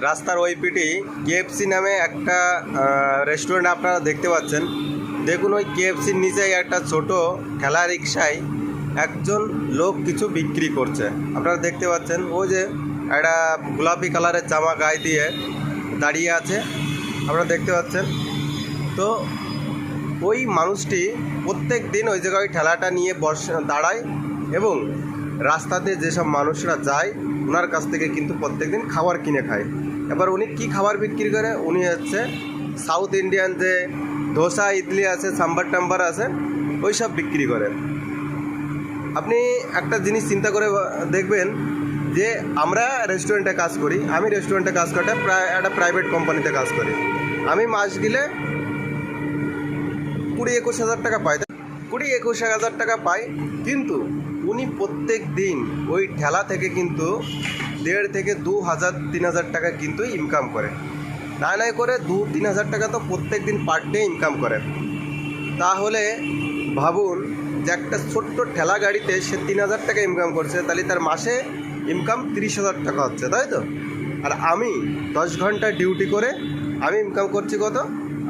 রাস্তার ওই পিঠে কেএফসি নামে একটা রেস্টুরেন্ট আপনারা দেখতে পাচ্ছেন। দেখুন ওই কেএফসির নিচেই একটা ছোট ঠেলা রিক্সায় একজন লোক কিছু বিক্রি করছে। আপনারা দেখতে পাচ্ছেন ওই যে একটা গোলাপি কালারের জামা গায়ে দিয়ে দাঁড়িয়ে আছে, আপনারা দেখতে পাচ্ছেন। তো ওই মানুষটি প্রত্যেক দিন ওই জায়গায় ওই ঠেলাটা নিয়ে দাঁড়ায় এবং রাস্তাতে যেসব মানুষরা যায় ওনার কাছ থেকে কিন্তু প্রত্যেক দিন খাবার কিনে খায়। এবার উনি কি খাবার বিক্রি করে? উনি হচ্ছে সাউথ ইন্ডিয়ান যে ধোসা ইডলি আছে, সাম্বার টাম্বার আছে, ওই সব বিক্রি করে। আপনি একটা জিনিস চিন্তা করে দেখবেন যে আমরা রেস্টুরেন্টে কাজ করি, আমি রেস্টুরেন্টে কাজ করতে একটা প্রাইভেট কোম্পানিতে কাজ করি। আমি মাস গেলে 20-21 হাজার টাকা পাই, 20-21 হাজার টাকা পাই। কিন্তু উনি প্রত্যেক দিন ওই ঠেলা থেকে কিন্তু 1.5 থেকে 2,000-3,000 টাকা কিন্তু ইনকাম করে। নাই করে 2-3 হাজার টাকা তো প্রত্যেক দিন পার ডে ইনকাম করে। তাহলে ভাবুন যে একটা ছোট্ট ঠেলা গাড়িতে সে 3,000 টাকা ইনকাম করছে, তাহলে তার মাসে ইনকাম 30,000 টাকা হচ্ছে, তাই তো? আর আমি 10 ঘন্টা ডিউটি করে আমি ইনকাম করছি কত?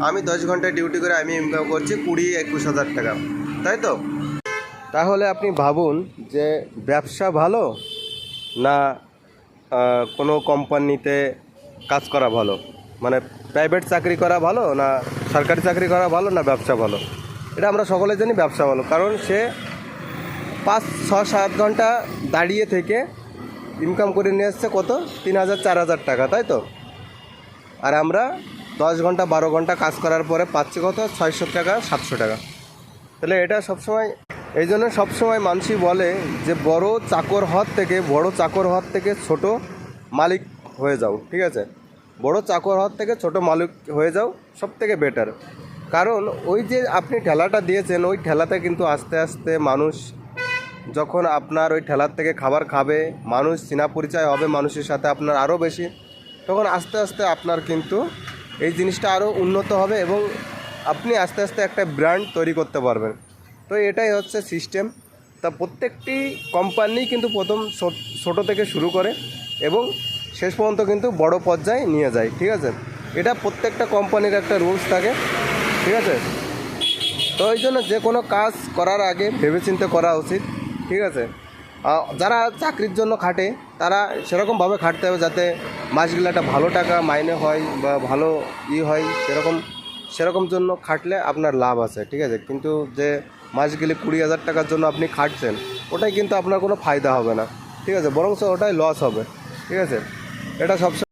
আমি 10 ঘন্টা ডিউটি করে আমি ইনকাম করছি 20-21 হাজার টাকা, তাই তো? তাহলে আপনি ভাবুন যে ব্যবসা ভালো না কোনো কোম্পানিতে কাজ করা ভালো, মানে প্রাইভেট চাকরি করা ভালো না সরকারি চাকরি করা ভালো না ব্যবসা ভালো? এটা আমরা সকলে জানি ব্যবসা ভালো, কারণ সে 5-6-7 ঘন্টা দাঁড়িয়ে থেকে ইনকাম করে নিয়ে আসছে কত? 3,000-4,000 টাকা, তাই তো? আর আমরা 10 ঘন্টা 12 ঘন্টা কাজ করার পরে পাচ্ছি কত? 600 টাকা 700 টাকা। তাহলে এটা সবসময়, এই জন্য সবসময় মানুষই বলে যে বড় চাকর হওয়ার থেকে ছোট মালিক হয়ে যাও, ঠিক আছে? বড় চাকর হওয়ার থেকে ছোট মালিক হয়ে যাও, সব থেকে বেটার। কারণ ওই যে আপনি ঠেলাটা দিয়েছেন, ওই ঠেলাতে কিন্তু আস্তে আস্তে মানুষ যখন আপনার ওই ঠেলার থেকে খাবার খাবে, মানুষ চেনা পরিচয় হবে মানুষের সাথে আপনার আরও বেশি, তখন আস্তে আস্তে আপনার কিন্তু এই জিনিসটা আরও উন্নত হবে এবং আপনি আস্তে আস্তে একটা ব্র্যান্ড তৈরি করতে পারবেন। তো এটাই হচ্ছে সিস্টেম। তা প্রত্যেকটি কোম্পানি কিন্তু প্রথম ছোটো থেকে শুরু করে এবং শেষ পর্যন্ত কিন্তু বড় পর্যায়ে নিয়ে যায়, ঠিক আছে? এটা প্রত্যেকটা কোম্পানির একটা রুলস থাকে, ঠিক আছে? তো এই জন্য যে কোনো কাজ করার আগে ভেবেচিন্তে করা উচিত, ঠিক আছে? যারা চাকরির জন্য খাটে তারা সেরকমভাবে খাটতে হবে যাতে মাসগুলো একটা ভালো টাকা মাইনে হয় বা ভালো হয়, সেরকম জন্য খাটলে আপনার লাভ আছে, ঠিক আছে? কিন্তু যে মাস গেলে 20,000 টাকার জন্য আপনি খাটছেন, ওটাই কিন্তু আপনার কোনো ফায়দা হবে না, ঠিক আছে? বরং ওটাই লস হবে, ঠিক আছে? এটা সবসময়